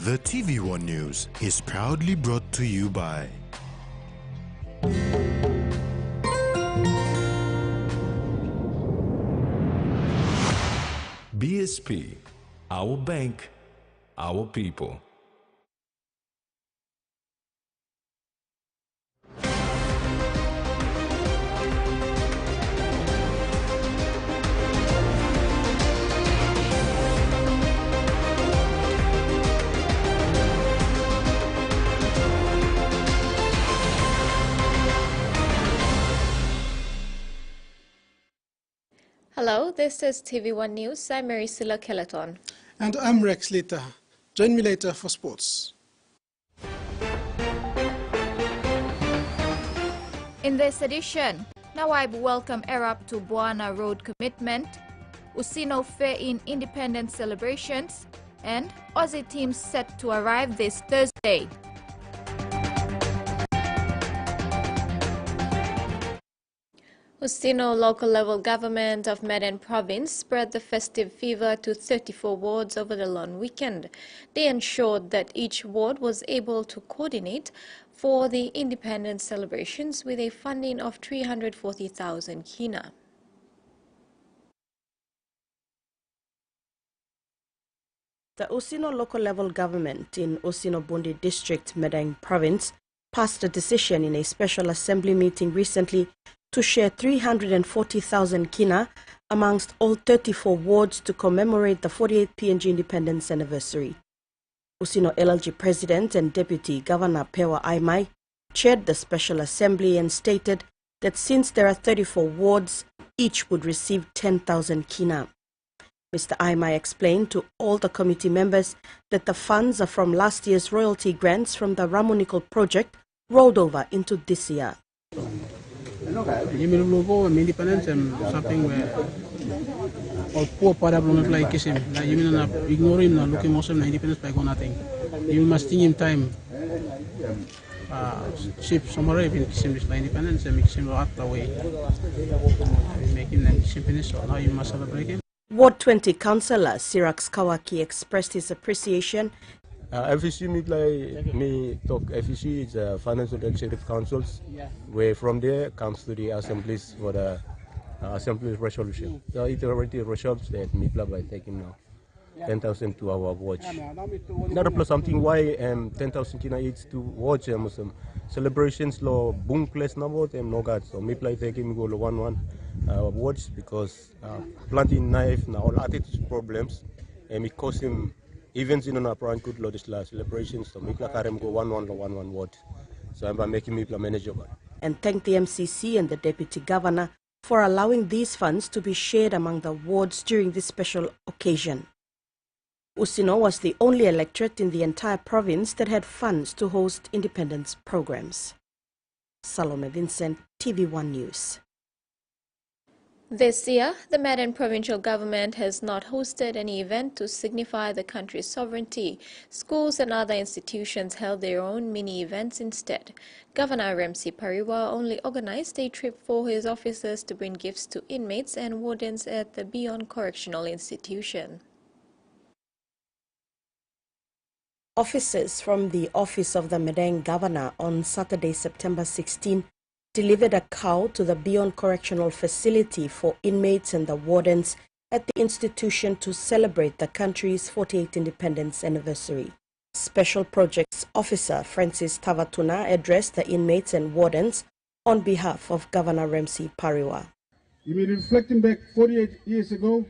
The TVWAN News is proudly brought to you by BSP, our bank, our people. Hello, this is TV1 News. I'm Marisila Kelaton. And I'm Rex Lita. Join me later for sports. In this edition, Nawab welcome Arab to Buana Road commitment, Usino fair in independence celebrations, and Aussie teams set to arrive this Thursday. Ustino local level government of Medan province spread the festive fever to 34 wards over the long weekend. They ensured that each ward was able to coordinate for the independence celebrations with a funding of 340,000 kina. The Usino local level government in Usino Bundi district, Medan province, passed a decision in a special assembly meeting recently to share 340,000 kina amongst all 34 wards to commemorate the 48th PNG independence anniversary. Usino LLG President and Deputy Governor Pewa Aimai chaired the special assembly and stated that since there are 34 wards, each would receive 10,000 kina. Mr. Aimai explained to all the committee members that the funds are from last year's royalty grants from the Ramonicol project rolled over into this year. Independence something where all poor parable like him. Like you mean ignore him, looking also independence by nothing. You must think him time. Ship somewhere if him is independence and make him out the way. Make him independence, so now you must celebrate him. Ward 20 Councillor Sirax Kawaki expressed his appreciation. FEC me talk FEC is Financial Executive Councils, where from there comes to the assemblies for the assembly resolution. So it already resolves that me by taking now 10,000 to our watch. Not plus something why 10,000 kina each to watch some celebrations law boom place number them no god. So me play taking go 1 watch because planting knife now all attitude problems and it cost him. Events in an apparent good last celebrations, so make Karem go 1 word. So I'm making me manageable. And thank the MCC and the Deputy Governor for allowing these funds to be shared among the wards during this special occasion. Usino was the only electorate in the entire province that had funds to host independence programs. Salome Vincent, TV1 News. This year, the Medan provincial government has not hosted any event to signify the country's sovereignty. Schools and other institutions held their own mini-events instead. Governor Ramsey Pariwa only organized a trip for his officers to bring gifts to inmates and wardens at the Beyond Correctional Institution. Officers from the Office of the Medan Governor on Saturday, September 16, delivered a cow to the Beyond Correctional Facility for inmates and the wardens at the institution to celebrate the country's 48th independence anniversary. Special Projects Officer Francis Tavatuna addressed the inmates and wardens on behalf of Governor Ramsey Pariwa. You may reflecting back 48 years ago,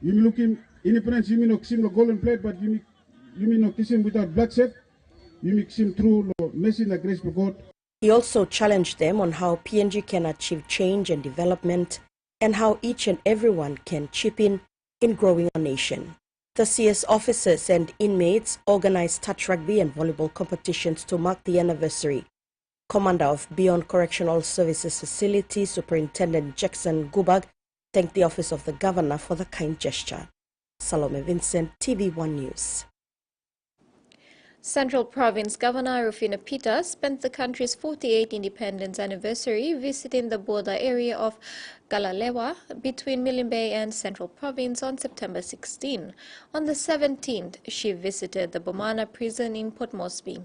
you may looking independence, you may not kiss him the golden plate, but you may not kiss him without bloodshed, you may kiss him through mercy and the grace of God. He also challenged them on how PNG can achieve change and development and how each and everyone can chip in growing our nation. The CS officers and inmates organized touch rugby and volleyball competitions to mark the anniversary. Commander of Beyond Correctional Services Facility, Superintendent Jackson Gubag, thanked the Office of the Governor for the kind gesture. Salome Vincent, TV1 News. Central Province Governor Rufino Peter spent the country's 48th independence anniversary visiting the border area of Galalewa between Milne Bay and Central Province on September 16. On the 17th, she visited the Bomana prison in Port Moresby.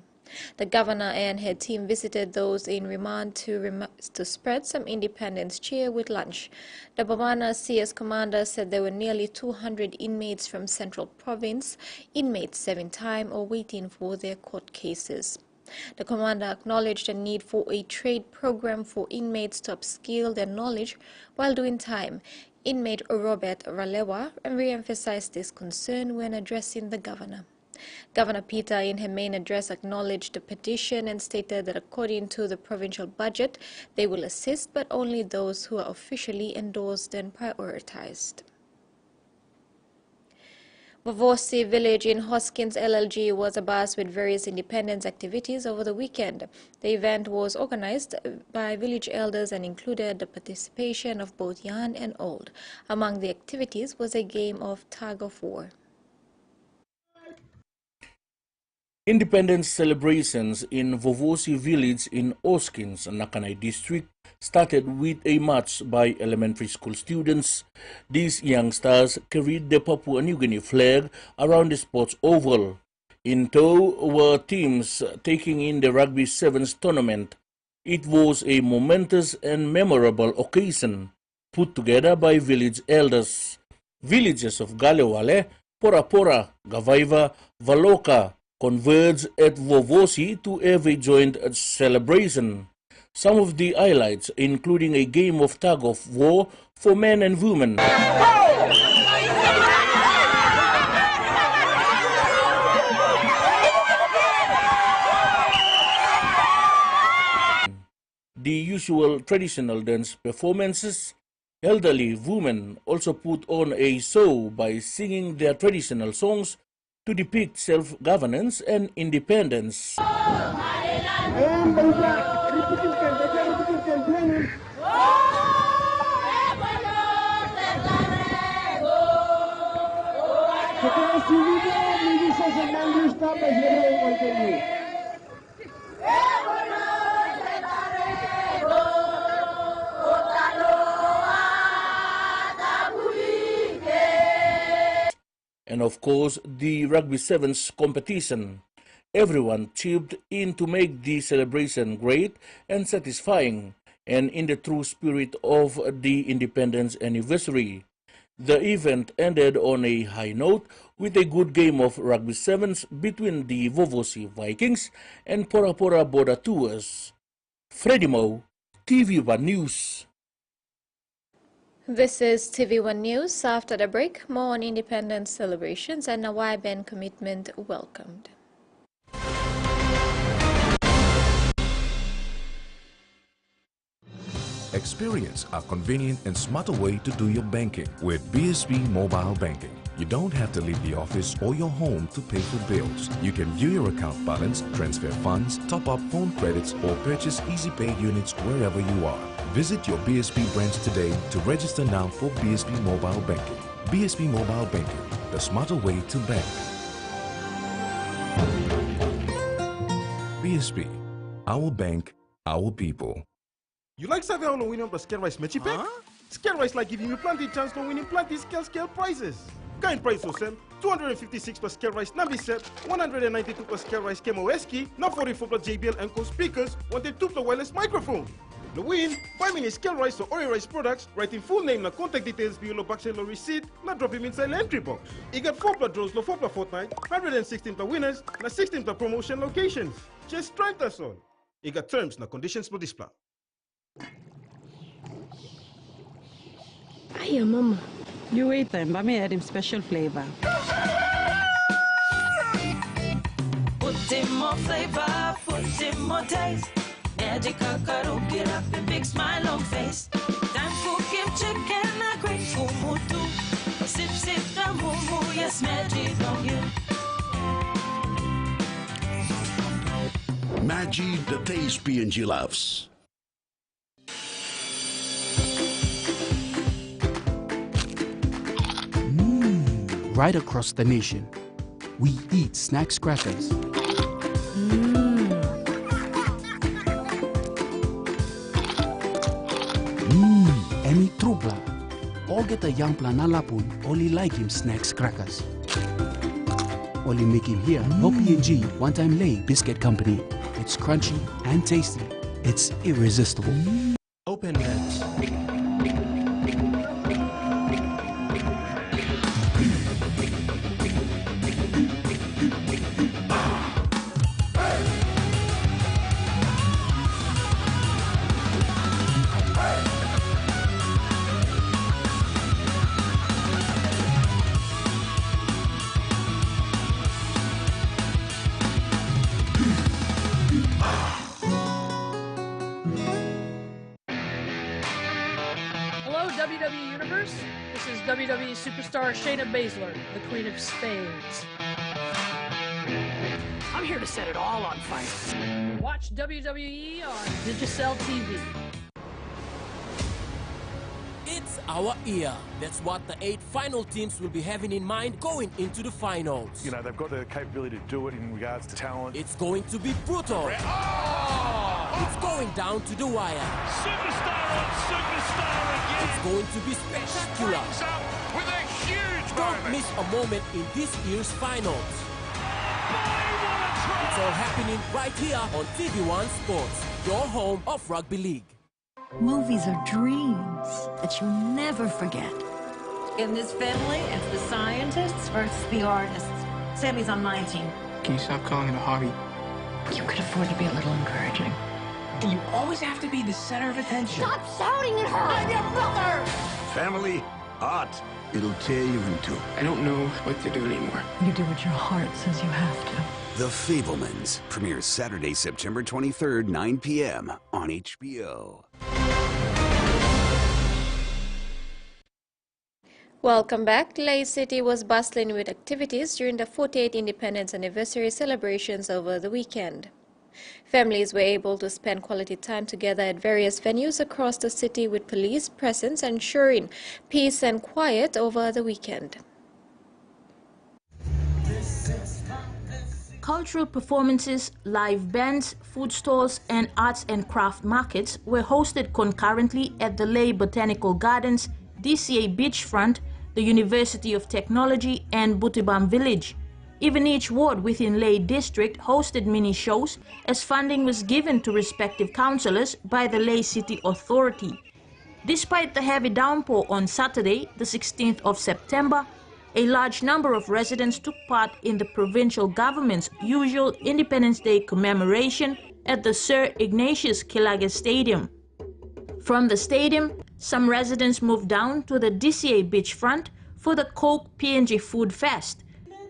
The governor and her team visited those in remand to spread some independence cheer with lunch. The Bomana CS commander said there were nearly 200 inmates from Central Province, inmates serving time or waiting for their court cases. The commander acknowledged the need for a trade program for inmates to upskill their knowledge while doing time. Inmate Robert Ralewa re-emphasized this concern when addressing the governor. Governor Peter, in her main address, acknowledged the petition and stated that according to the provincial budget, they will assist, but only those who are officially endorsed and prioritized. Vavosi village in Hoskins LLG was abuzz with various independence activities over the weekend. The event was organized by village elders and included the participation of both young and old. Among the activities was a game of tug of war. Independence celebrations in Vavosi village in Hoskins, Nakanai district, started with a march by elementary school students. These youngsters carried the Papua New Guinea flag around the sports oval. In tow were teams taking in the Rugby Sevens tournament. It was a momentous and memorable occasion put together by village elders. Villages of Galewale, Porapora, Gavaiva, Valoka converged at Vavosi to have a joint celebration. Some of the highlights including a game of tug of war for men and women. The usual traditional dance performances. Elderly women also put on a show by singing their traditional songs to depict self-governance and independence. And of course, the Rugby Sevens competition. Everyone chipped in to make the celebration great and satisfying, and in the true spirit of the independence anniversary. The event ended on a high note with a good game of Rugby Sevens between the Vavosi Vikings and Porapora Border Tours. Freddie Mo, TVWAN News. This is TVWAN News. After the break, more on independence celebrations and Nawai Ben commitment welcomed. Experience a convenient and smarter way to do your banking with BSB Mobile Banking. You don't have to leave the office or your home to pay for bills. You can view your account balance, transfer funds, top up phone credits, or purchase Easy Pay units wherever you are. Visit your BSB branch today to register now for BSB Mobile Banking. BSB Mobile Banking, the smarter way to bank. BSB, our bank, our people. You like serving on a winning plus scale rice matchy pack? Scale rice like giving you plenty chance to winning plenty scale prizes. Kind price of them 256 plus scale rice Nambi set, 192 plus scale rice Kemo Eski, not 44 plus JBL and Co speakers, 102 plus wireless microphone. The win, 5 minutes scale rice or Ori rice products, writing full name and contact details below the back or receipt, not drop him inside the entry box. You got 4 plus draws, 4 plus fortnight, 116 plus winners, and 16 plus promotion locations. Just try us on. You got terms and conditions for this plan. Hiya, Mama. You wait then, but me add him special flavor. Put him more flavor, put him more taste. Magic kakaru, get up and big smile on face. Time for him chicken, a great kumutu. Sip, sip, the moo, yes, magic on you. Magic, the taste PNG loves. Right across the nation, we eat snack crackers or get a young plan alapun, only like him snacks crackers. Only make him here, no PNG, one-time lay biscuit company. It's crunchy and tasty. It's irresistible. Open bets. WWE Universe, this is WWE Superstar Shayna Baszler, the Queen of Spades. I'm here to set it all on fire. Watch WWE on Digicel TV. It's our year. That's what the 8 final teams will be having in mind going into the finals. You know, they've got the capability to do it in regards to talent. It's going to be brutal. Oh! It's going down to the wire. Superstar on superstar again. It's going to be spectacular. Up with a huge Don't miss a moment in this year's finals. It's all happening right here on TVWAN Sports, your home of rugby league. Movies are dreams that you never forget. In this family, it's the scientists versus the artists. Sammy's on my team. Can you stop calling it a hobby? You could afford to be a little encouraging. Do you always have to be the center of attention? Stop shouting at her! I'm your brother! Family, art. It'll tear you in two. I don't know what to do anymore. You do what your heart says you have to. The Fablemans premieres Saturday, September 23rd, 9 p.m. on HBO. Welcome back. Leh City was bustling with activities during the 48th Independence Anniversary celebrations over the weekend. Families were able to spend quality time together at various venues across the city with police presence ensuring peace and quiet over the weekend. Cultural performances, live bands, food stalls, and arts and craft markets were hosted concurrently at the Leh Botanical Gardens, DCA Beachfront, the University of Technology, and Butibam Village. Even each ward within Leh District hosted mini-shows as funding was given to respective councillors by the Leh City Authority. Despite the heavy downpour on Saturday, the 16th of September, a large number of residents took part in the provincial government's usual Independence Day commemoration at the Sir Ignatius Kilage Stadium. From the stadium, some residents moved down to the DCA Beachfront for the Coke PNG Food Fest.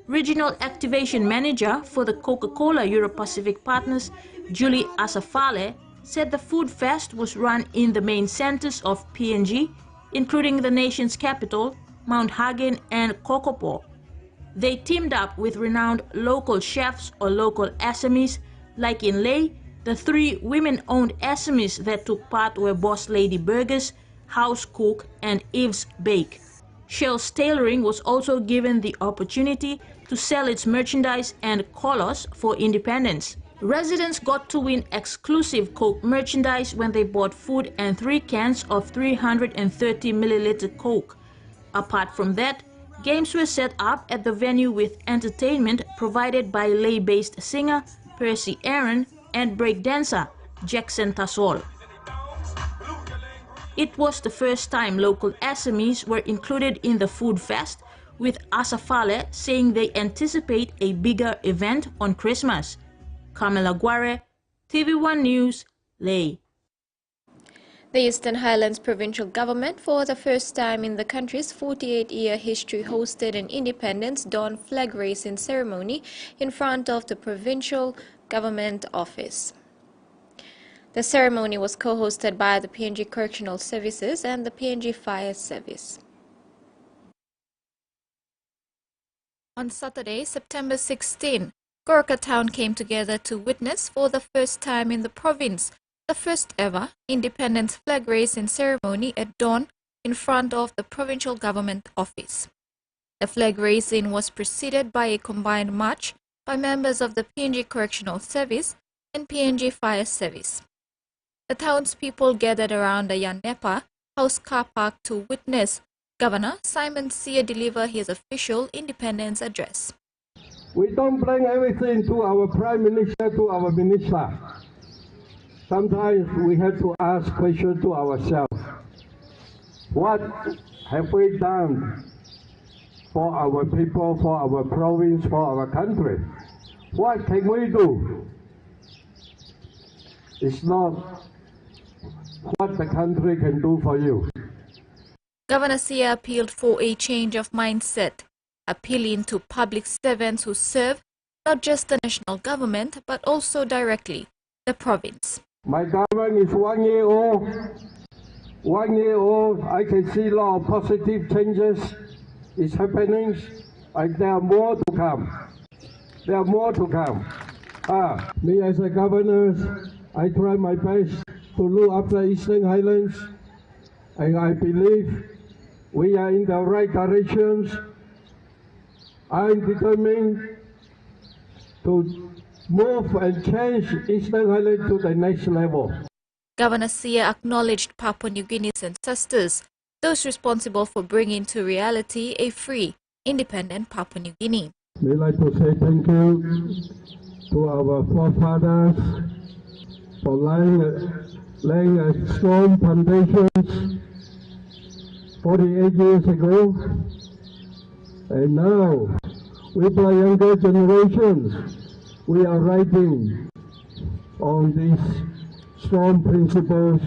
Regional Activation Manager for the Coca-Cola Euro-Pacific Partners, Julie Asafale, said the Food Fest was run in the main centers of PNG, including the nation's capital, Mount Hagen and Kokopo. They teamed up with renowned local chefs or local SMEs, like in Leh. The 3 women-owned SMEs that took part were Boss Lady Burgers, House Cook, and Eve's Bake. Shell's Tailoring was also given the opportunity to sell its merchandise and colours for independence. Residents got to win exclusive Coke merchandise when they bought food and 3 cans of 330 milliliter Coke. Apart from that, games were set up at the venue with entertainment provided by Leh-based singer Percy Aaron and breakdancer Jackson Tassol. It was the first time local SMEs were included in the Food Fest, with Asafale saying they anticipate a bigger event on Christmas. Kamala Guare, TV1 News, Leh. The Eastern Highlands Provincial Government, for the first time in the country's 48-year history, hosted an Independence Dawn flag raising ceremony in front of the Provincial Government Office. The ceremony was co-hosted by the PNG Correctional Services and the PNG Fire Service. On Saturday, September 16, Gorka Town came together to witness for the first time in the province the first ever Independence flag raising ceremony at dawn in front of the Provincial Government Office. The flag raising was preceded by a combined march by members of the PNG Correctional Service and PNG Fire Service. The townspeople gathered around the Yanepa House car park to witness Governor Simon Sia delivered his official independence address. We don't blame everything to our Prime Minister, to our Minister. Sometimes we have to ask questions to ourselves. What have we done for our people, for our province, for our country? What can we do? It's not what the country can do for you. Governor Sia appealed for a change of mindset, appealing to public servants who serve not just the national government but also directly the province. My government is 1 year old. 1 year old, I can see a lot of positive changes is happening, and there are more to come. There are more to come. Me as a governor, I try my best to look after Eastern Highlands, and I believe we are in the right directions. I'm determined to move and change Eastern Highlands to the next level. Governor Sia acknowledged Papua New Guinea's ancestors, those responsible for bringing to reality a free, independent Papua New Guinea. We'd like to say thank you to our forefathers for laying a strong foundations 48 years ago. And now, with our younger generations, we are writing on these strong principles,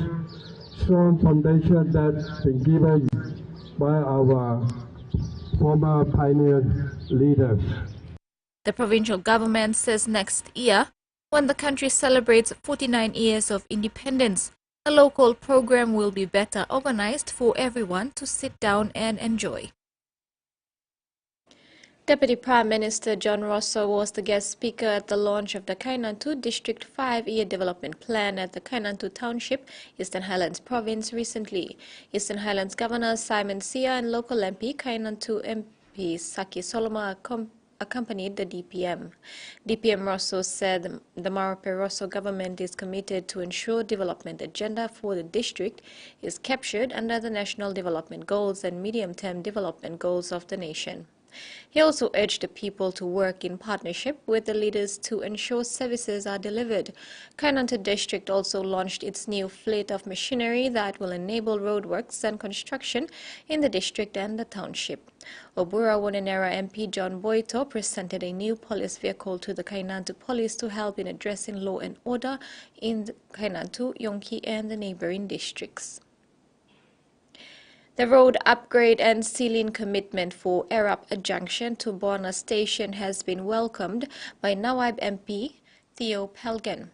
strong foundation that's been given by our former pioneer leaders. The provincial government says next year, when the country celebrates 49 years of independence, a local program will be better organized for everyone to sit down and enjoy. Deputy Prime Minister John Rosso was the guest speaker at the launch of the Kainantu District 5-year development plan at the Kainantu Township, Eastern Highlands Province recently. Eastern Highlands Governor Simon Sia and local MP Kainantu MP Saki Solomon accompanied the DPM. DPM Rosso said the Marape Rosso government is committed to ensure development agenda for the district is captured under the national development goals and medium-term development goals of the nation. He also urged the people to work in partnership with the leaders to ensure services are delivered. Kainantu District also launched its new fleet of machinery that will enable roadworks and construction in the district and the township. Obura Wonenera MP John Boito presented a new police vehicle to the Kainantu Police to help in addressing law and order in Kainantu, Yonki and the neighboring districts. The road upgrade and sealing commitment for Arab Junction to Bona Station has been welcomed by Nawaib MP Theo Pelgan.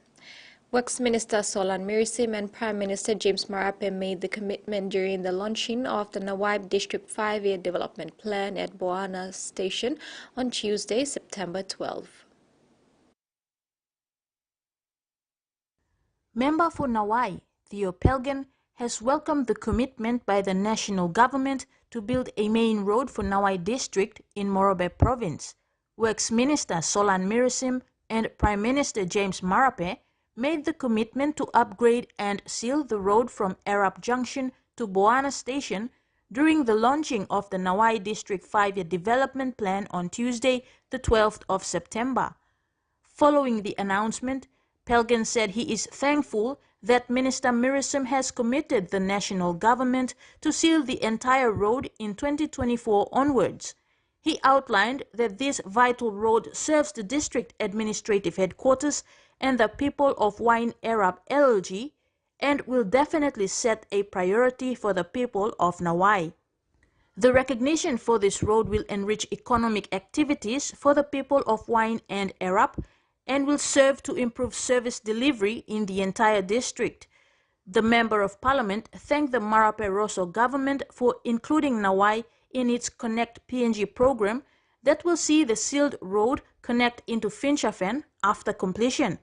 Works Minister Solan Mirisim and Prime Minister James Marape made the commitment during the launching of the Nawaib District 5-year development plan at Boana Station on Tuesday, September 12. Member for Nawai, Theo Pelgan, has welcomed the commitment by the national government to build a main road for Nawai District in Morobe Province. Works Minister Solan Mirisim and Prime Minister James Marape made the commitment to upgrade and seal the road from Arab Junction to Boana Station during the launching of the Nawai District 5-year development plan on Tuesday, the 12th of September. Following the announcement, Pelgan said he is thankful that Minister Mirisim has committed the national government to seal the entire road in 2024 onwards. He outlined that this vital road serves the district administrative headquarters and the people of Wine Arab LLG and will definitely set a priority for the people of Nawai. The recognition for this road will enrich economic activities for the people of Wine and Arab and will serve to improve service delivery in the entire district. The Member of Parliament thanked the Marape Rosso government for including Nawai in its Connect PNG program that will see the sealed road connect into Finchafen after completion.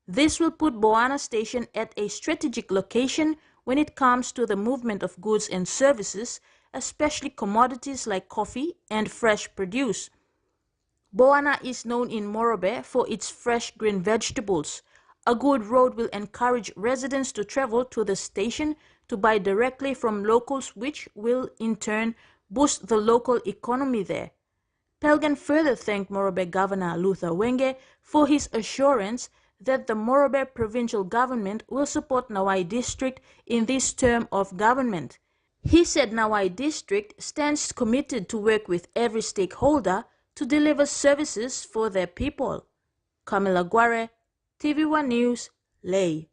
This will put Boana Station at a strategic location when it comes to the movement of goods and services, especially commodities like coffee and fresh produce. Boana is known in Morobe for its fresh green vegetables. A good road will encourage residents to travel to the station to buy directly from locals, which will in turn boost the local economy there. Pelgan further thanked Morobe Governor Luther Wenge for his assurance that the Morobe provincial government will support Nawai district in this term of government. He said Nawai district stands committed to work with every stakeholder to deliver services for their people. Camila Guare, TVWAN News, Ley.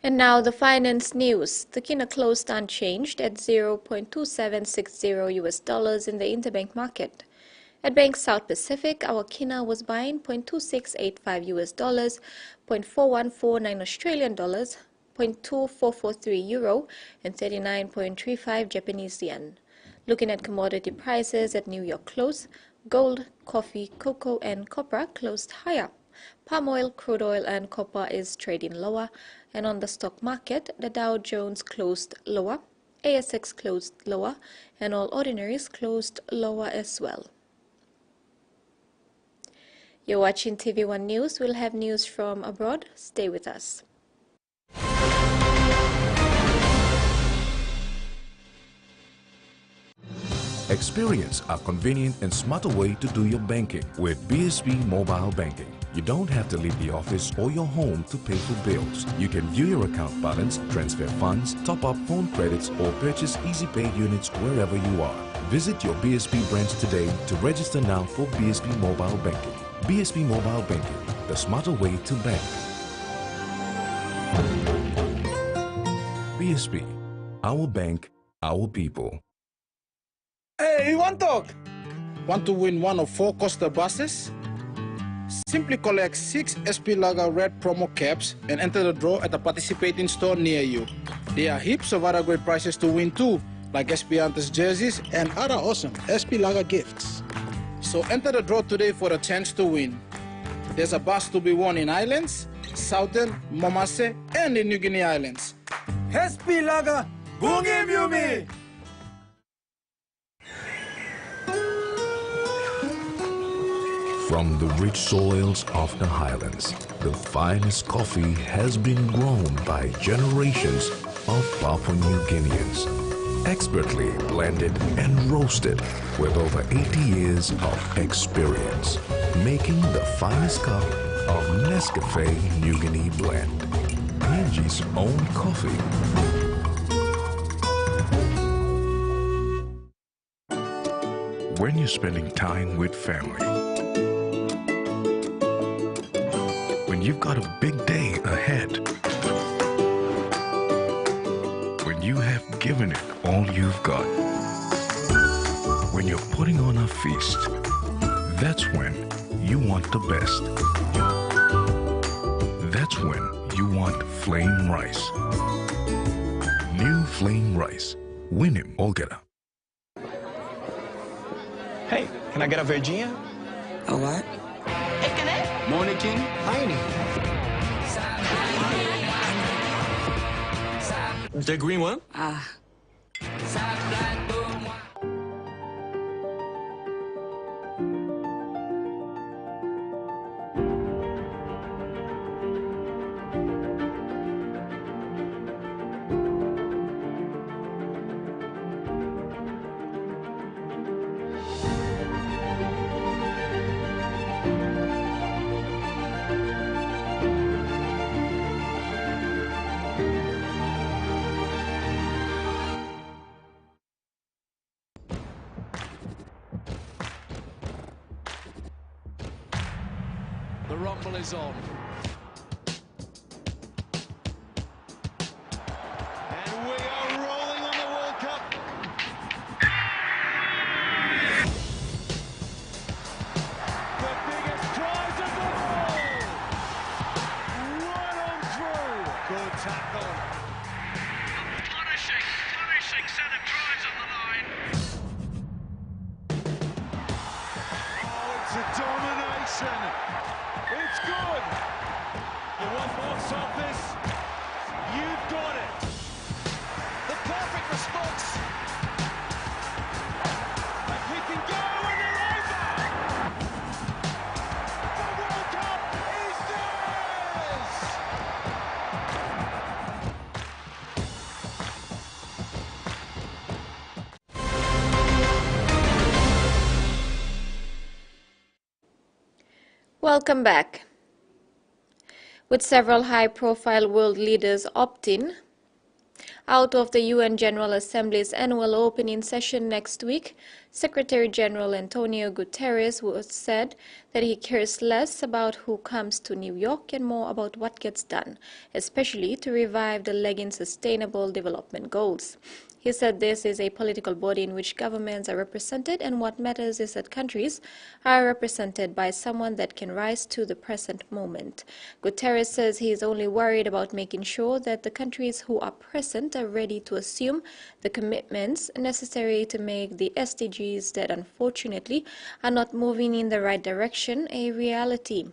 And now the finance news. The kina closed unchanged at $0.2760 in the interbank market. At Bank South Pacific, our kina was buying $0.2685, $0.4149 Australian dollars, $0.2443 euro, and 39.35 Japanese yen. Looking at commodity prices at New York close, gold, coffee, cocoa, and copper closed higher. Palm oil, crude oil, and copper is trading lower, and on the stock market, the Dow Jones closed lower, ASX closed lower, and all ordinaries closed lower as well. You're watching TV1 News. We'll have news from abroad. Stay with us. Experience a convenient and smarter way to do your banking with BSB Mobile Banking. You don't have to leave the office or your home to pay for bills. You can view your account balance, transfer funds, top up phone credits, or purchase Easy Pay units wherever you are. Visit your BSB branch today to register now for BSB Mobile Banking. BSB Mobile Banking, the smarter way to bank. BSB, our bank, our people. Hey, you want to talk? Want to win one of 4 Costa buses? Simply collect 6 SP Lager Red promo caps and enter the draw at a participating store near you. There are heaps of other great prizes to win too, like SP Hunters jerseys and other awesome SP Lager gifts. So enter the draw today for a chance to win. There's a bus to be won in Islands, Southern, Momase, and in New Guinea Islands. SP Lager, Bungi Mumi! From the rich soils of the highlands, the finest coffee has been grown by generations of Papua New Guineans. Expertly blended and roasted with over 80 years of experience, making the finest cup of Nescafe New Guinea blend. PNG's own coffee. When you're spending time with family, when you've got a big day ahead, when you have given it all you've got, when you're putting on a feast, that's when you want the best. That's when you want flame rice. New flame rice. Win him, Olgeta. Hey, can I get a verdinha? A what? Morning King, Heine. The green one? Ah. The rumble is on. And we are rolling on the World Cup. The biggest prize of them all. Right on through. Good tackle. Punishing set of tries on the line. Oh, it's a domination. It's good. Welcome back. With several high-profile world leaders opting out of the UN General Assembly's annual opening session next week, Secretary General Antonio Guterres said that he cares less about who comes to New York and more about what gets done, especially to revive the lagging Sustainable Development Goals. He said this is a political body in which governments are represented, and what matters is that countries are represented by someone that can rise to the present moment. Guterres says he is only worried about making sure that the countries who are present are ready to assume the commitments necessary to make the SDGs that unfortunately are not moving in the right direction a reality.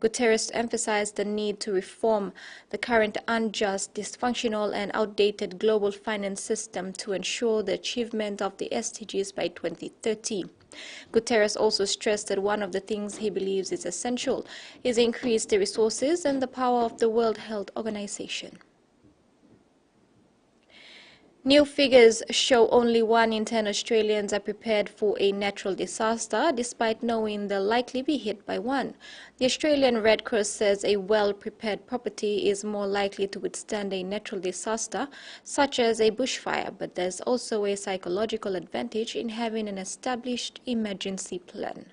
Guterres emphasized the need to reform the current unjust, dysfunctional and outdated global finance system to ensure the achievement of the SDGs by 2030. Guterres also stressed that one of the things he believes is essential is increase the resources and the power of the World Health Organization. New figures show only 1 in 10 Australians are prepared for a natural disaster, despite knowing they'll likely be hit by one. The Australian Red Cross says a well-prepared property is more likely to withstand a natural disaster, such as a bushfire, but there's also a psychological advantage in having an established emergency plan.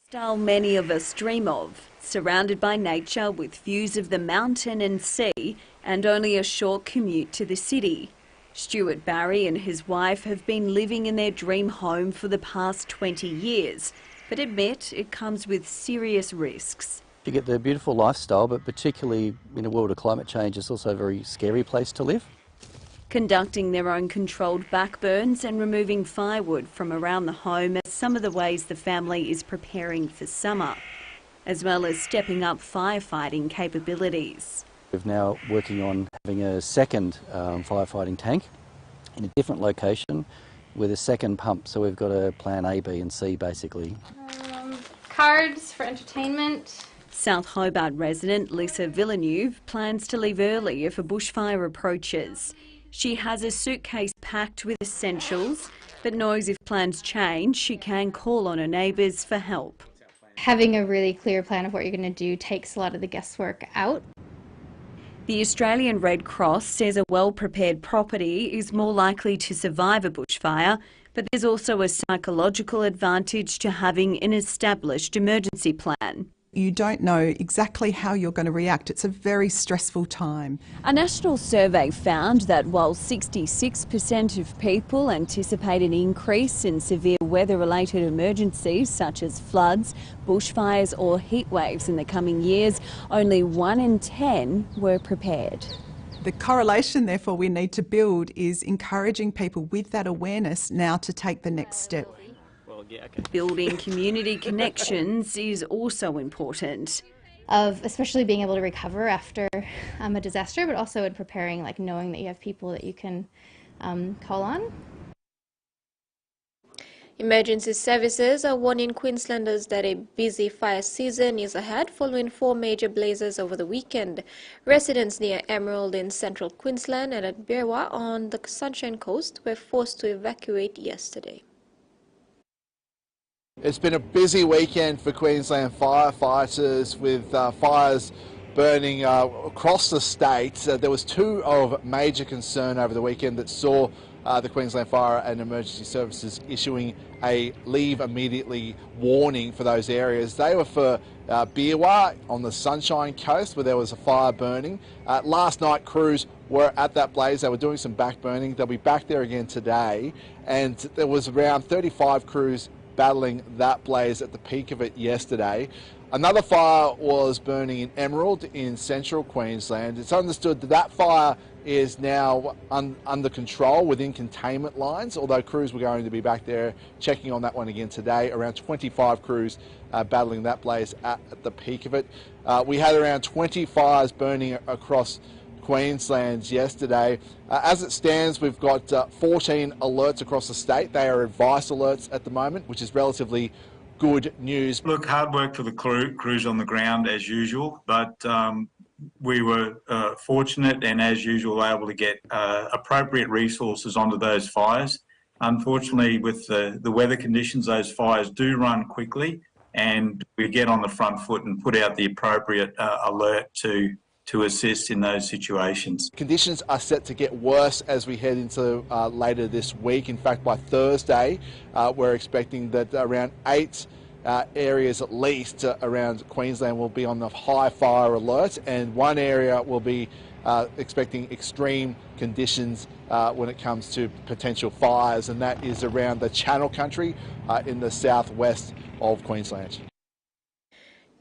Style many of us dream of, surrounded by nature with views of the mountain and sea and only a short commute to the city. Stuart Barry and his wife have been living in their dream home for the past 20 years, but admit it comes with serious risks. You get the beautiful lifestyle, but particularly in a world of climate change, it's also a very scary place to live. Conducting their own controlled backburns and removing firewood from around the home are some of the ways the family is preparing for summer, as well as stepping up firefighting capabilities. We're now working on having a second firefighting tank in a different location with a second pump, so we've got a plan A, B and C basically. Cards for entertainment. South Hobart resident Lisa Villeneuve plans to leave early if a bushfire approaches. She has a suitcase packed with essentials, but knows if plans change, she can call on her neighbours for help. Having a really clear plan of what you're going to do takes a lot of the guesswork out. The Australian Red Cross says a well-prepared property is more likely to survive a bushfire, but there's also a psychological advantage to having an established emergency plan. You don't know exactly how you're going to react. It's a very stressful time. A national survey found that while 66% of people anticipate an increase in severe weather-related emergencies such as floods, bushfires or heat waves in the coming years, only 1 in 10 were prepared. The correlation, therefore, we need to build is encouraging people with that awareness now to take the next step. Building community connections is also important. Of especially being able to recover after a disaster, but also in preparing, like knowing that you have people that you can call on. Emergency services are warning Queenslanders that a busy fire season is ahead following 4 major blazes over the weekend. Residents near Emerald in central Queensland and at Beerwah on the Sunshine Coast were forced to evacuate yesterday. It's been a busy weekend for Queensland firefighters with fires burning across the state. There was 2 of major concern over the weekend that saw the Queensland Fire and Emergency Services issuing a leave immediately warning for those areas. They were for Beerwah on the Sunshine Coast where there was a fire burning. Last night crews were at that blaze. They were doing some back burning. They'll be back there again today, and there was around 35 crews battling that blaze at the peak of it yesterday. Another fire was burning in Emerald in central Queensland. It's understood that that fire is now under control within containment lines, although crews were going to be back there checking on that one again today. Around 25 crews battling that blaze at the peak of it. We had around 20 fires burning across Queensland yesterday. As it stands, we've got 14 alerts across the state. They are advice alerts at the moment, which is relatively good news. Look, hard work for the crews on the ground as usual, but we were fortunate and as usual able to get appropriate resources onto those fires. Unfortunately, with the weather conditions, those fires do run quickly. and we get on the front foot and put out the appropriate alert to assist in those situations. Conditions are set to get worse as we head into later this week. In fact, by Thursday, we're expecting that around 8 areas at least around Queensland will be on the high fire alert, and one area will be expecting extreme conditions when it comes to potential fires, and that is around the Channel Country in the southwest of Queensland.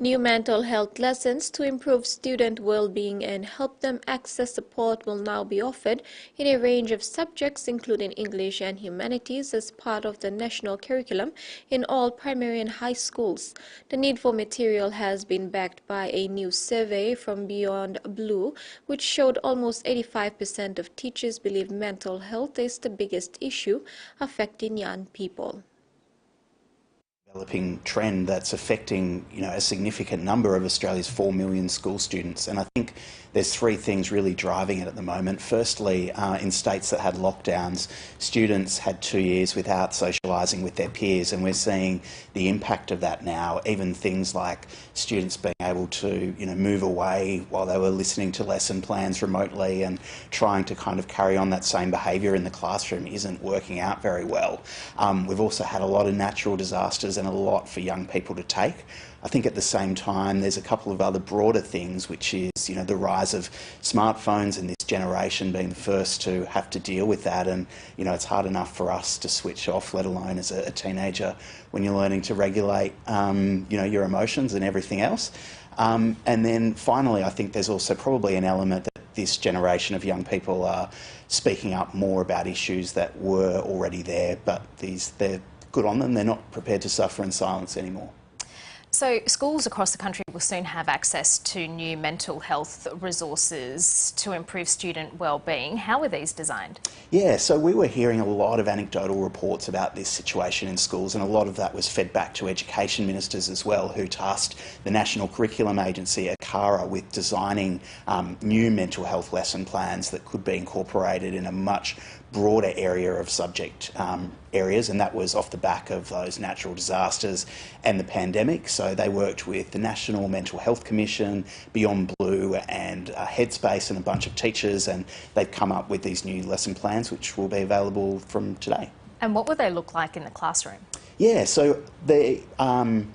New mental health lessons to improve student well-being and help them access support will now be offered in a range of subjects, including English and humanities, as part of the national curriculum in all primary and high schools. The need for material has been backed by a new survey from Beyond Blue, which showed almost 85% of teachers believe mental health is the biggest issue affecting young people. Developing trend that's affecting, a significant number of Australia's 4 million school students. And I think there's 3 things really driving it at the moment. Firstly, in states that had lockdowns, students had 2 years without socialising with their peers, and we're seeing the impact of that now. Even things like students being able to, move away while they were listening to lesson plans remotely and trying to kind of carry on that same behaviour in the classroom isn't working out very well. We've also had a lot of natural disasters and a lot for young people to take. I think at the same time there's a couple of other broader things, which is the rise of smartphones and this generation being the first to have to deal with that, and it's hard enough for us to switch off, let alone as a teenager when you're learning to regulate your emotions and everything else. And then finally, I think there's also probably an element that this generation of young people are speaking up more about issues that were already there, but they're good on them. They're not prepared to suffer in silence anymore. So schools across the country will soon have access to new mental health resources to improve student wellbeing. How are these designed? Yeah, so we were hearing a lot of anecdotal reports about this situation in schools, and a lot of that was fed back to education ministers as well, who tasked the National Curriculum Agency, ACARA, with designing new mental health lesson plans that could be incorporated in a much broader area of subject areas, and that was off the back of those natural disasters and the pandemic. So they worked with the National Mental Health Commission, Beyond Blue and Headspace and a bunch of teachers, and they've come up with these new lesson plans which will be available from today. And what will they look like in the classroom? Yeah, so the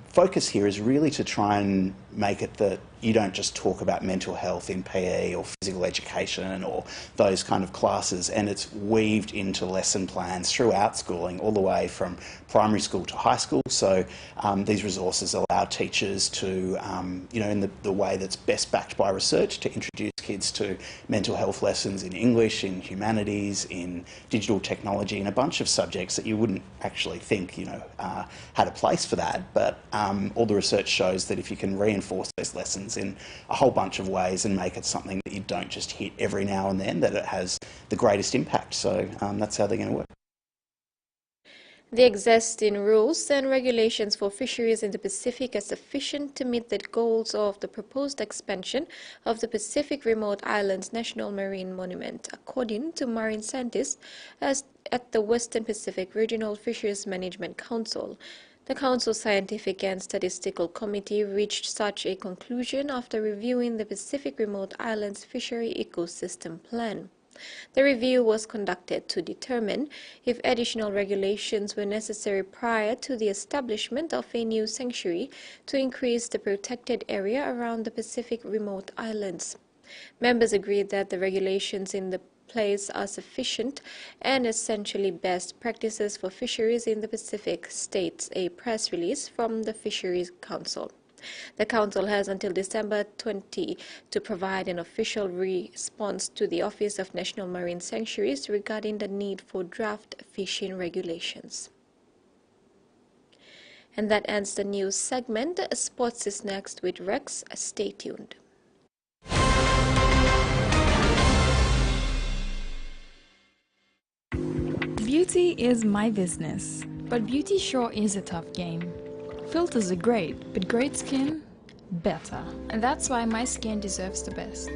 focus here is really to try and make it that you don't just talk about mental health in PE or physical education or those kind of classes, and it's weaved into lesson plans throughout schooling, all the way from primary school to high school. So these resources allow teachers to, in the way that's best backed by research, to introduce kids to mental health lessons in English, in humanities, in digital technology, and a bunch of subjects that you wouldn't actually think, had a place for that. But all the research shows that if you can reinforce those lessons in a whole bunch of ways and make it something that you don't just hit every now and then, that it has the greatest impact. So that's how they're going to work. The existing rules and regulations for fisheries in the Pacific are sufficient to meet the goals of the proposed expansion of the Pacific Remote Islands National Marine Monument, according to marine scientists at the Western Pacific Regional Fisheries Management Council. The Council's Scientific and Statistical Committee reached such a conclusion after reviewing the Pacific Remote Islands Fishery Ecosystem Plan. The review was conducted to determine if additional regulations were necessary prior to the establishment of a new sanctuary to increase the protected area around the Pacific Remote Islands. Members agreed that the regulations in the place are sufficient and essentially best practices for fisheries in the Pacific, states a press release from the Fisheries Council. The Council has until December 20 to provide an official response to the Office of National Marine Sanctuaries regarding the need for draft fishing regulations. And that ends the news segment. Sports is next with Rex. Stay tuned. Beauty is my business, but beauty sure is a tough game. Filters are great, but great skin, better. And that's why my skin deserves the best.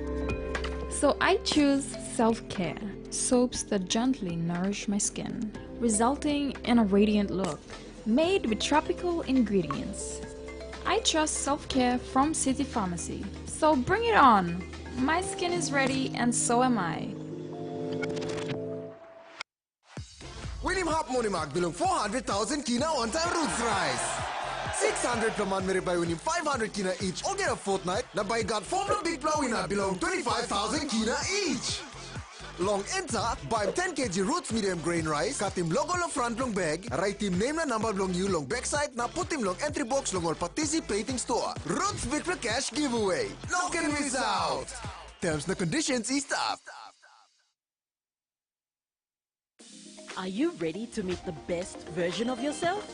So I choose self-care, soaps that gently nourish my skin, resulting in a radiant look, made with tropical ingredients. I trust self-care from City Pharmacy. So bring it on! My skin is ready and so am I. William Hop Monimark belong 400,000 kina on-time roots rice. 600 per month mere by winning 500 kina each or get a fortnight. Na by got 4 big blow winner belong 25,000 kina each. Long enter, buy 10 kg roots medium grain rice, cut him logo long front long bag, write him name na number long you long backside, na put him long entry box long all participating store. Roots big for cash giveaway. No can miss out. Terms and conditions is up. Are you ready to meet the best version of yourself?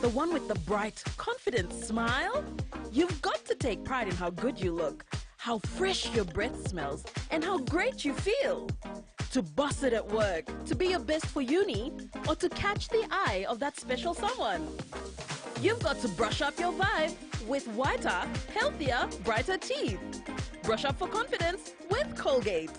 The one with the bright, confident smile? You've got to take pride in how good you look, how fresh your breath smells, and how great you feel. To boss it at work, to be your best for uni, or to catch the eye of that special someone. You've got to brush up your vibe with whiter, healthier, brighter teeth. Brush up for confidence with Colgate.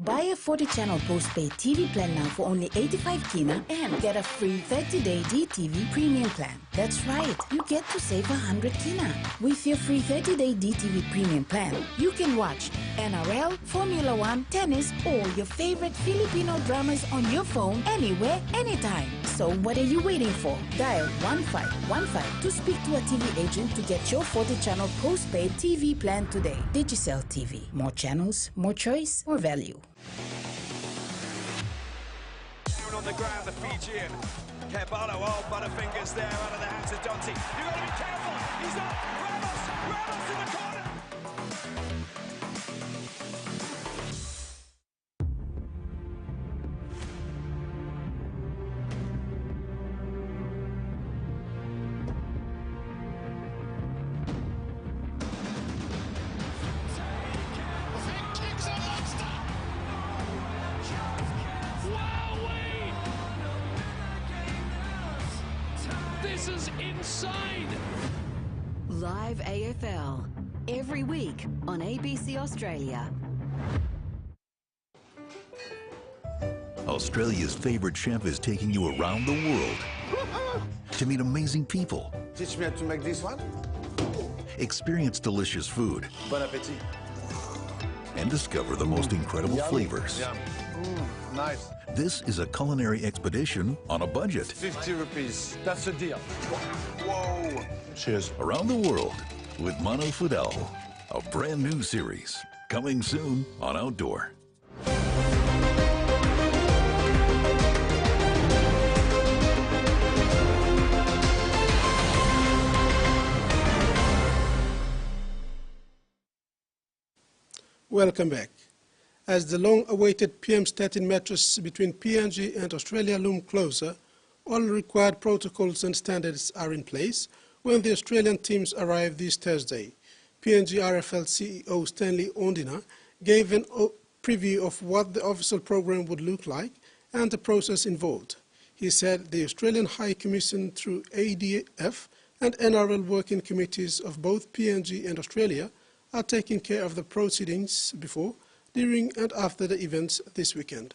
Buy a 40-channel postpaid TV plan now for only 85 kina and get a free 30-day DTV premium plan. That's right, you get to save 100 kina. With your free 30-day DTV premium plan, you can watch NRL, Formula 1, tennis, or your favorite Filipino dramas on your phone anywhere, anytime. So what are you waiting for? Dial 1515 to speak to a TV agent to get your 40-channel postpaid TV plan today. Digicel TV. More channels, more choice, more value. Down on the ground, the Fijian. Kebalo, oh, Butterfingers there out of the hands of Dotty. You've got to be careful. He's up. Ramos in the corner. This is insane! Live AFL, every week on ABC Australia. Australia's favorite chef is taking you around the world to meet amazing people. Teach me how to make this one. Experience delicious food. Bon appetit. And discover the most incredible flavors. Yum. Nice. This is a culinary expedition on a budget. 50 rupees. That's a deal. Whoa. Cheers. Around the world with Mano Fidel, a brand new series coming soon on Outdoor. Welcome back. As the long-awaited PM13 matches between PNG and Australia loom closer, all required protocols and standards are in place when the Australian teams arrive this Thursday. PNG RFL CEO Stanley Ondina gave a preview of what the official program would look like and the process involved. He said the Australian High Commission through ADF and NRL working committees of both PNG and Australia are taking care of the proceedings before, during and after the events this weekend.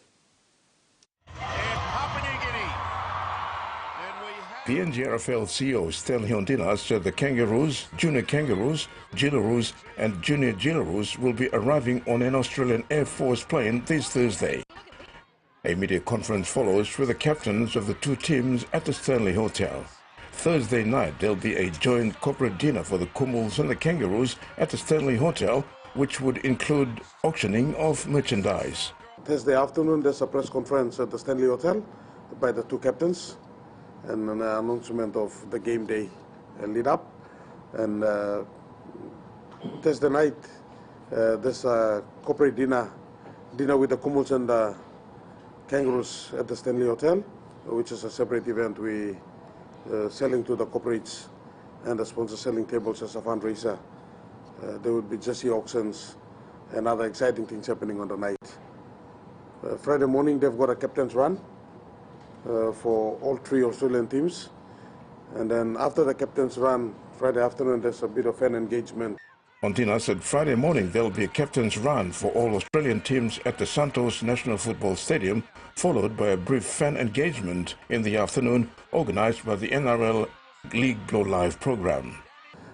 PNG RFL CEO Stanley Ondina said the Kangaroos, Junior Kangaroos, Jillaroos and Junior Jillaroos will be arriving on an Australian Air Force plane this Thursday. A media conference follows with the captains of the two teams at the Stanley Hotel. Thursday night there'll be a joint corporate dinner for the Kumuls and the Kangaroos at the Stanley Hotel, which would include auctioning of merchandise. Thursday afternoon, there's a press conference at the Stanley Hotel by the two captains and an announcement of the game day lead up. And Thursday night, there's a corporate dinner with the Kumuls and the Kangaroos at the Stanley Hotel, which is a separate event. We selling to the corporates and the sponsor selling tables as a fundraiser. There will be jersey auctions and other exciting things happening on the night. Friday morning, they've got a captain's run for all three Australian teams. And then after the captain's run, Friday afternoon, there's a bit of fan engagement. Ondina said Friday morning there will be a captain's run for all Australian teams at the Santos National Football Stadium, followed by a brief fan engagement in the afternoon organised by the NRL League Blow Live program.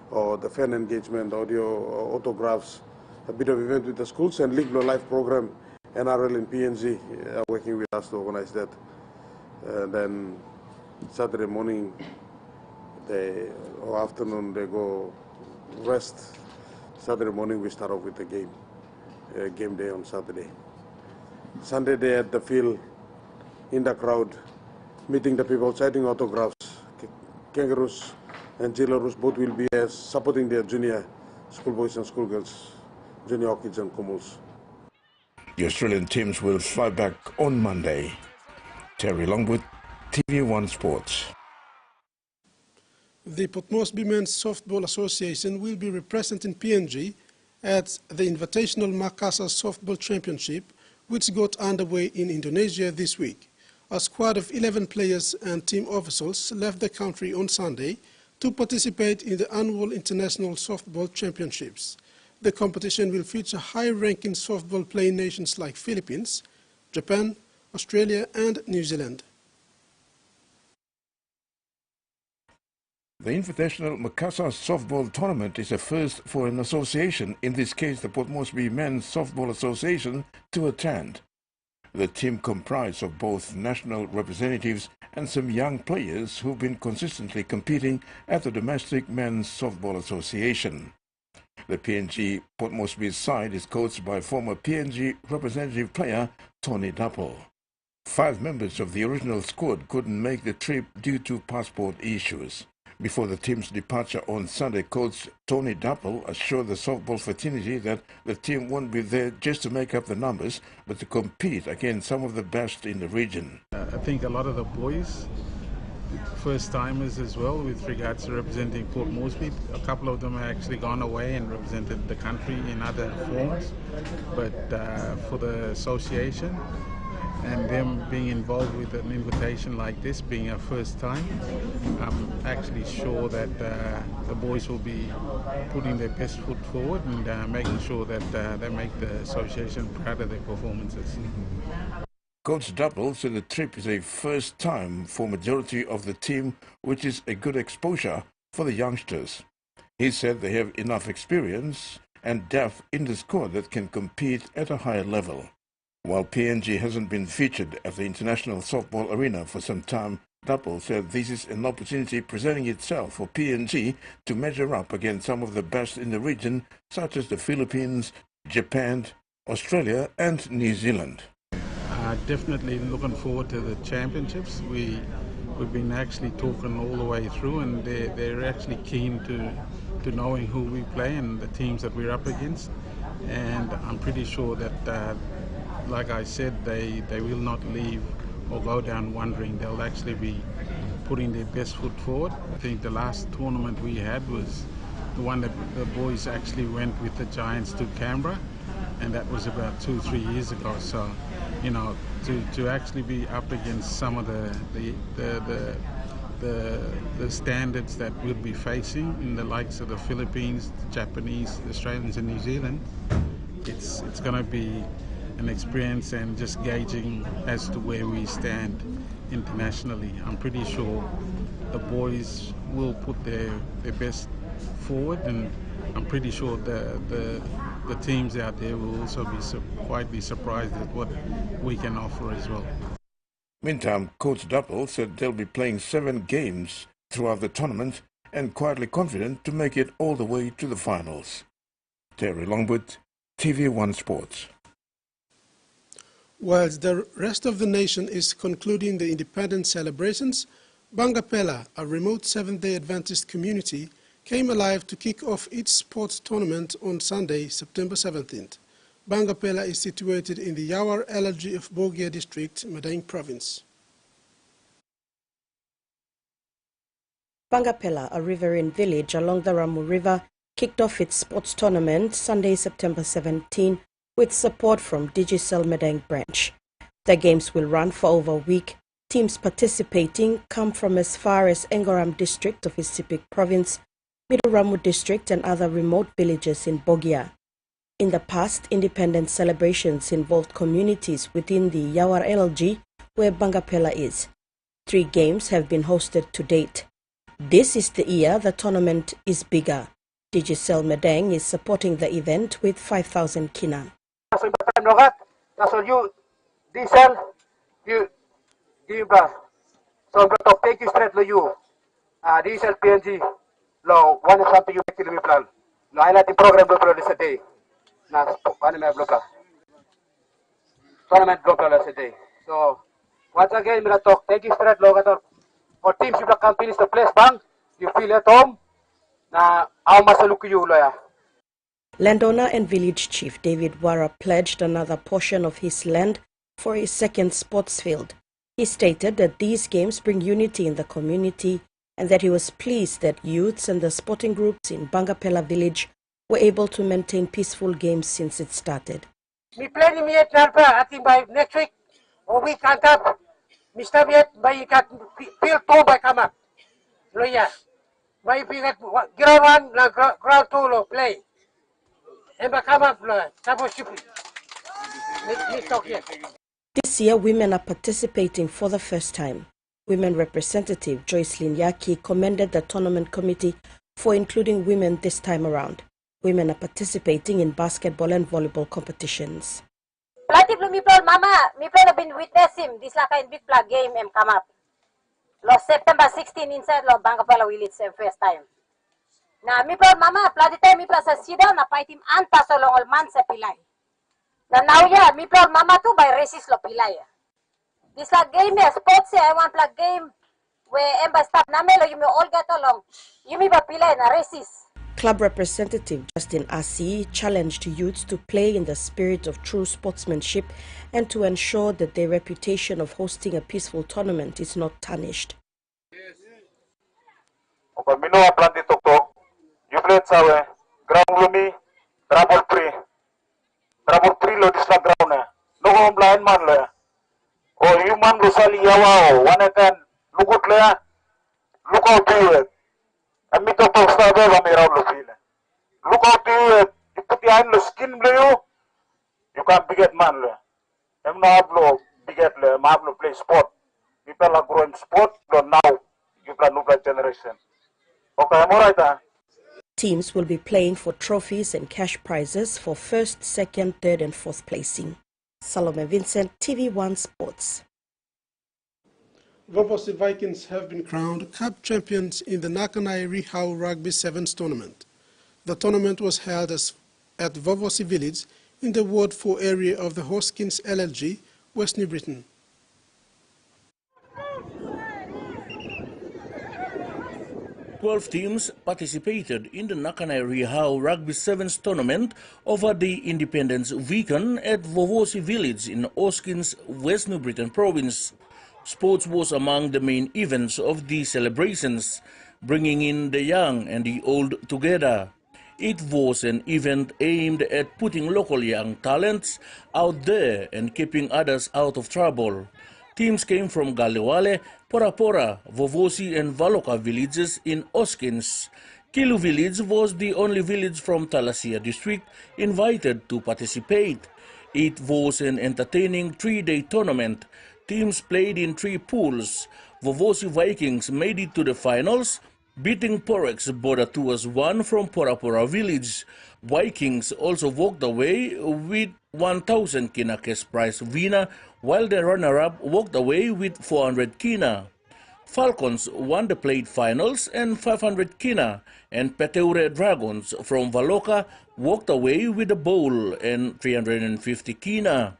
Or the fan engagement, audio, autographs, a bit of event with the schools, and League Blow Live program, NRL and PNG are working with us to organize that. And then Saturday morning or afternoon they go rest. Saturday morning we start off with the game day on Saturday. Sunday day at the field, in the crowd, meeting the people, signing autographs. Kangaroos and Jillaroos both will be supporting their junior schoolboys and schoolgirls, junior orchids and kumuls. The Australian teams will fly back on Monday. Terry Longwood, TV1 Sports. The Port Moresby Men's Softball Association will be representing PNG at the Invitational Makassar Softball Championship, which got underway in Indonesia this week. A squad of 11 players and team officials left the country on Sunday to participate in the annual International Softball Championships. The competition will feature high-ranking softball playing nations like Philippines, Japan, Australia and New Zealand. The Invitational Makassar Softball Tournament is a first for an association, in this case the Port Moresby Men's Softball Association, to attend. The team comprised of both national representatives and some young players who've been consistently competing at the domestic Men's Softball Association. The PNG Port Moresby side is coached by former PNG representative player Tony Dapple. 5 members of the original squad couldn't make the trip due to passport issues. Before the team's departure on Sunday, coach Tony Dapple assured the softball fraternity that the team won't be there just to make up the numbers, but to compete against some of the best in the region. I think a lot of the boys, first-timers as well, with regards to representing Port Moresby. A couple of them have actually gone away and represented the country in other forms, but for the association, and them being involved with an invitation like this, being our first time, I'm actually sure that the boys will be putting their best foot forward and making sure that they make the association proud of their performances. Coach Dapple said the trip is a first time for majority of the team, which is a good exposure for the youngsters. He said they have enough experience and depth in the squad that can compete at a higher level. While PNG hasn't been featured at the international softball arena for some time, Dapple said this is an opportunity presenting itself for PNG to measure up against some of the best in the region, such as the Philippines, Japan, Australia and New Zealand. Definitely looking forward to the championships. We've been actually talking all the way through, and they're actually keen to knowing who we play and the teams that we're up against. And I'm pretty sure that like I said, they will not leave or go down wondering. They'll actually be putting their best foot forward. I think the last tournament we had was the one that the boys actually went with the Giants to Canberra, and that was about 2-3 years ago. So, you know, to actually be up against some of the standards that we'll be facing in the likes of the Philippines, the Japanese, the Australians and New Zealand, it's going to be an experience and just gauging as to where we stand internationally. I'm pretty sure the boys will put their best forward, and I'm pretty sure the teams out there will also be quite surprised at what we can offer as well. Meantime, Coach Dapple said they'll be playing 7 games throughout the tournament and quietly confident to make it all the way to the finals. Terry Longwood, TV1 Sports. Whilst the rest of the nation is concluding the independence celebrations, Bangapela, a remote Seventh-day Adventist community, came alive to kick off its sports tournament on Sunday, September 17th. Bangapela is situated in the Yawar LRG of Bogia District, Madang Province. Bangapela, a riverine village along the Ramu River, kicked off its sports tournament Sunday, September 17, with support from Digicel Madang branch. The games will run for over a week. Teams participating come from as far as Engoram district of Isipik province, Middle Ramu district and other remote villages in Bogia. In the past, independence celebrations involved communities within the Yawar LG, where Bangapela is. 3 games have been hosted to date. This is the year the tournament is bigger. Digicel Medang is supporting the event with 5,000 kina. So you, Diesel, you, so take you straight to you. Diesel PNG, lo, one is something you make me plan. No, I let the program do this a day. Na, one me bloka. Tournament bloka this day. So, once again, we talk, take you straight lo, for teams you can finish the place bang, you feel at home, na, how much look you lo ya. Landowner and village chief David Wara pledged another portion of his land for his second sports field. He stated that these games bring unity in the community and that he was pleased that youths and the sporting groups in Bangapela village were able to maintain peaceful games since it started. Me plan me at Narpa, I think by next week or week and up, Mr. Viet by got field 2 by come up. Loya. By got ground 1, ground 2 lo play. And by come up lo. Tapos you me talk here. This year, women are participating for the first time. Women representative Joycelyn Yaki commended the tournament committee for including women this time around. Women are participating in basketball and volleyball competitions. Plenty of people, Mama, me have been witness him. This like a big flag game and come up. Last September 16 inside Lo Bangapela village first time. Na me proud Mama, plenty time me plus a sida na fight him anta so long all man sa pilay. Na now ya, me proud Mama too by races lo pilay. This like game sports I want plug game where emba stop namelo you may all get along. You me ba pilay na races. Club representative Justin Asi challenged youths to play in the spirit of true sportsmanship and to ensure that their reputation of hosting a peaceful tournament is not tarnished. You played sawe ground lumi trouble free lo disla ground no home blind man le o you man lo sali yawa one can lugut le look out to it and me to sta be ba me raw lo feel look out to it you put behind the skin blue you can biget man le em no hablo biget le ma hablo play sport people are growing sport lo now you plan new generation okay I'm all right. Teams will be playing for trophies and cash prizes for first, second, third and fourth placing. Salome Vincent, TVWAN Sports. Vovosi Vikings have been crowned Cup champions in the Nakanai Rihau Rugby Sevens tournament. The tournament was held at Vovosi Village in the Ward 4 area of the Hoskins LLG, West New Britain. Twelve teams participated in the Nakanai Rihau Rugby Sevens tournament over the Independence Weekend at Vovosi Village in Hoskins, West New Britain province. Sports was among the main events of the celebrations, bringing in the young and the old together. It was an event aimed at putting local young talents out there and keeping others out of trouble. Teams came from Galewale, Porapora, Vovosi and Valoka villages in Hoskins. Kilu village was the only village from Talasia district invited to participate. It was an entertaining 3-day tournament. Teams played in 3 pools. Vovosi Vikings made it to the finals, beating Porex Border 2-1 from Porapora village. Vikings also walked away with 1,000 kina cash prize winner, while the runner-up walked away with 400 kina. Falcons won the plate finals and 500 kina, and Peteure Dragons from Valoka walked away with a bowl and 350 kina.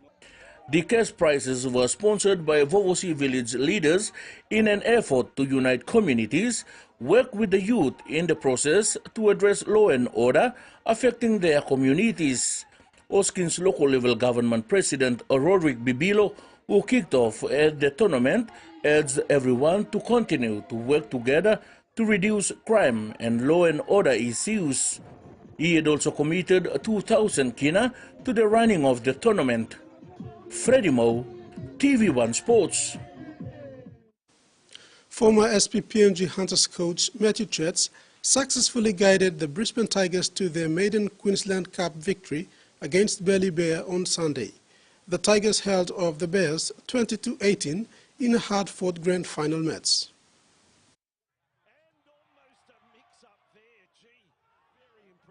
The cash prizes were sponsored by Vovosi village leaders in an effort to unite communities, work with the youth in the process to address law and order affecting their communities. Hoskins local level government president Roderick Bibilo, who kicked off the tournament, urged everyone to continue to work together to reduce crime and law and order issues. He had also committed 2,000 kina to the running of the tournament. Freddie Moe, TVWAN Sports. Former SP PNG Hunters coach Matthew Chetz successfully guided the Brisbane Tigers to their maiden Queensland Cup victory against Burleigh Bear on Sunday. The Tigers held off the Bears 20-18 in a hard-fought grand final match.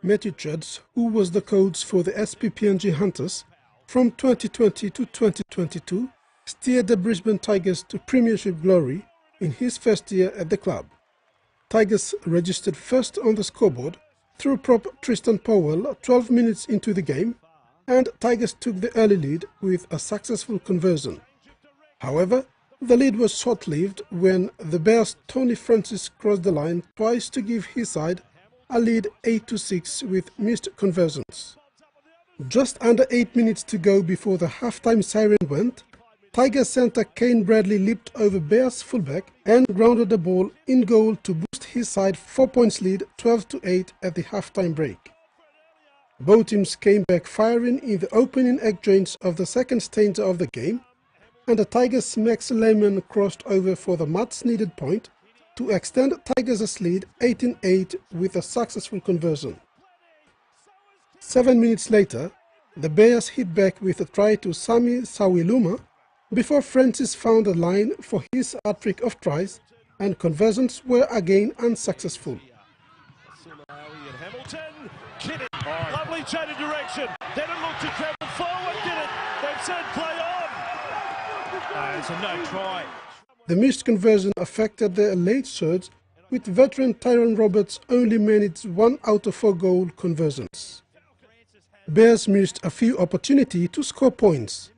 Matthew Chudds, who was the coach for the PNG Hunters from 2020 to 2022, steered the Brisbane Tigers to premiership glory in his first year at the club. Tigers registered first on the scoreboard through prop Tristan Powell 12 minutes into the game, and Tigers took the early lead with a successful conversion. However, the lead was short-lived when the Bears' Tony Francis crossed the line twice to give his side a lead 8-6 with missed conversions. Just under 8 minutes to go before the halftime siren went, Tigers centre Kane Bradley leaped over Bears fullback and grounded the ball in goal to boost his side 4 points lead 12-8 at the halftime break. Both teams came back firing in the opening exchange of the second stanza of the game, and the Tigers' Max Lehman crossed over for the much-needed point to extend Tigers' lead 18-8 with a successful conversion. 7 minutes later, the Bears hit back with a try to Sami Sawiluma before Francis found a line for his hat-trick of tries, and conversions were again unsuccessful. Hamilton, Kidd it. Lovely change of direction. Then it looked to travel forward, did it? They've said play on. It's a no try. The missed conversion affected the late surge, with veteran Tyrone Roberts only managed 1 out of 4 goal conversions. Bears missed a few opportunities to score points.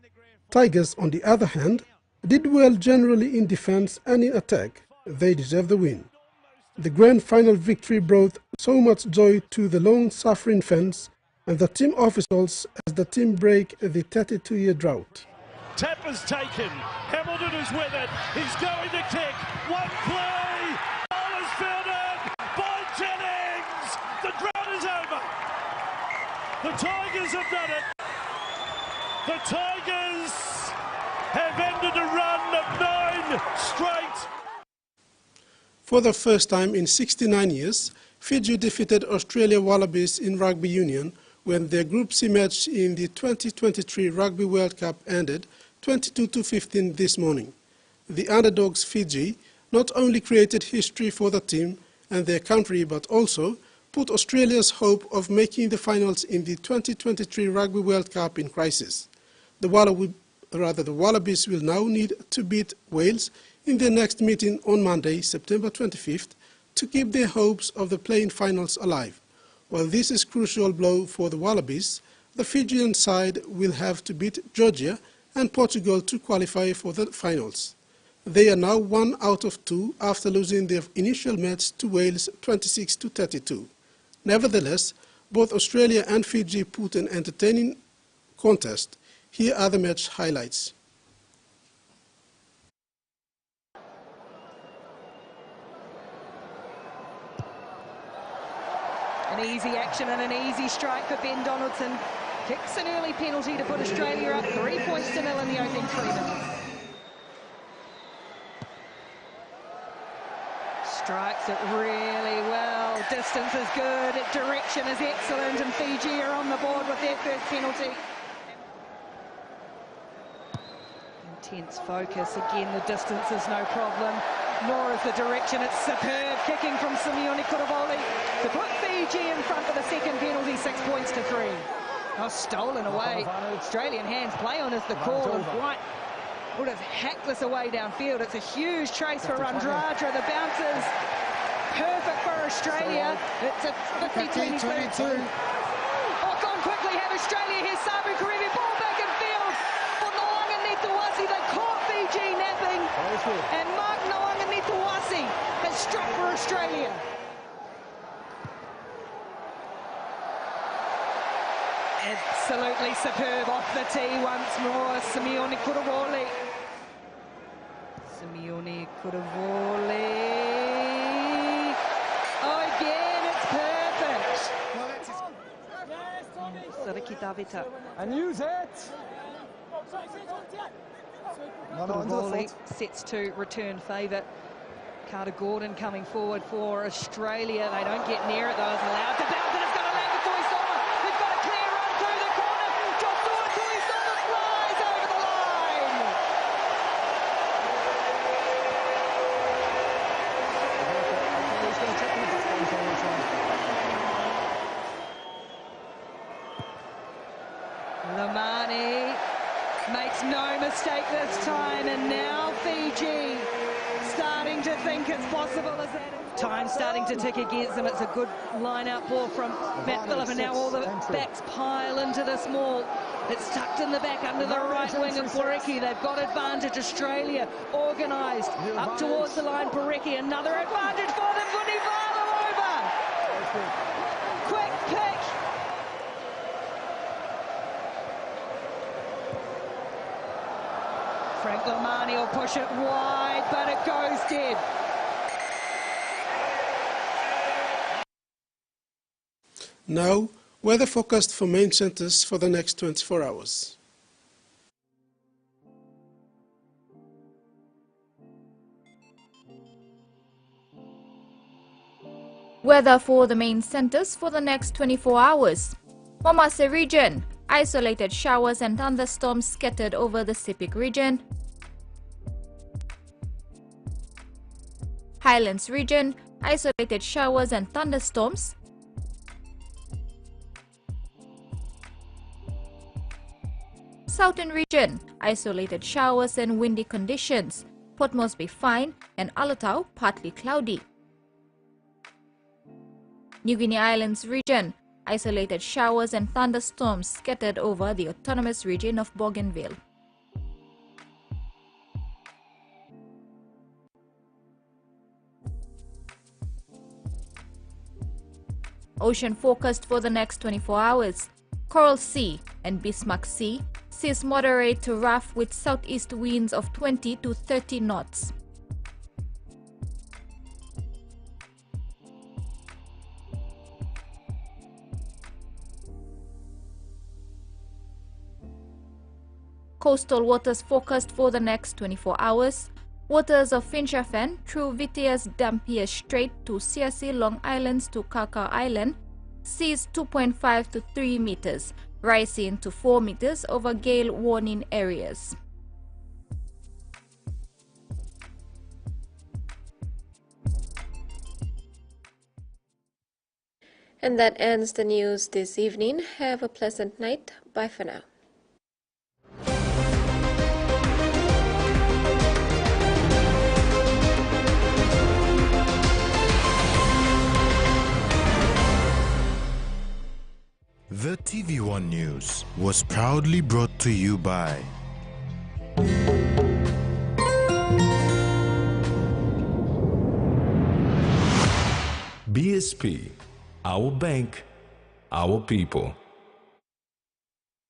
Tigers, on the other hand, did well generally in defence and in attack. They deserve the win. The grand final victory brought so much joy to the long-suffering fans and the team officials as the team break the 32-year drought. Tap is taken. Hamilton is with it. He's going to kick. One play. Ball is fielded by Jennings. The drought is over. The Tigers have done it. The Tigers have ended a run of 9 straight. For the first time in 69 years, Fiji defeated Australia Wallabies in rugby union when their Group C match in the 2023 Rugby World Cup ended 22-15 this morning. The underdogs Fiji not only created history for the team and their country, but also put Australia's hope of making the finals in the 2023 Rugby World Cup in crisis. The Wallabies will now need to beat Wales in their next meeting on Monday, September 25th, to keep their hopes of the playing finals alive. While this is a crucial blow for the Wallabies, the Fijian side will have to beat Georgia and Portugal to qualify for the finals. They are now 1 out of 2 after losing their initial match to Wales 26-32. Nevertheless, both Australia and Fiji put an entertaining contest. Here are the match highlights. An easy action and an easy strike for Ben Donaldson. Kicks an early penalty to put Australia up 3 points to 0 in the opening 3 minutes. Strikes it really well. Distance is good, direction is excellent, and Fiji are on the board with their first penalty. Intense focus. Again, the distance is no problem, nor is the direction. It's superb kicking from Simeone Kuravoli to put Fiji in front for the second penalty, 6 points to 3. Oh, stolen away. Australian hands play on is the call, and White would have hacked this away downfield. It's a huge trace for Randradra. The bounces perfect for Australia. It's a 50-22. Oh, gone quickly. Have Australia here. Sabu Karevi, ball back in field for Noanganitawasi. They caught Fiji napping, and Mark Noanganitawasi has struck for Australia. Absolutely superb off the tee once more. Simeone Kuravoli. Simeone Kuravoli. Oh, again, it's perfect. Sariki Davita. And use it. Kuravoli sets to return favour. Carter Gordon coming forward for Australia. They don't get near it though. It's allowed to bounce and it's going to land for Tuisoma. They've got a clear run through the corner. Joshua Tuisoma flies over the line. Lamani makes no mistake this time, and now Fiji starting to think it's possible. As that time starting to tick against them. It's a good line-out ball from Matt Phillip, and now all the backs pile into this maul. It's tucked in the back under the right wing of Porecki. They've got advantage. Australia organised up towards the line. Porecki, another advantage for them. Vunivalu over. Quick pick. Frank Lamani will push it wide, but it goes dead. Now, weather forecast for main centres for the next 24 hours. Weather for the main centres for the next 24 hours. Momase region, isolated showers and thunderstorms scattered over the Sepik region. Highlands region, isolated showers and thunderstorms. Southern region, isolated showers and windy conditions. Port Moresby fine and Alatau partly cloudy. New Guinea Islands region, isolated showers and thunderstorms scattered over the autonomous region of Bougainville. Ocean forecast for the next 24 hours. Coral Sea and Bismarck Sea sees moderate to rough with southeast winds of 20 to 30 knots. Coastal waters forecast for the next 24 hours. Waters of Finschhafen through Vitias Dampier Strait to Siasi Long Islands to Kakao Island seas 2.5 to 3 meters, rising to 4 meters over gale warning areas. And that ends the news this evening. Have a pleasant night. Bye for now. The TVWAN News was proudly brought to you by BSP, our bank, our people.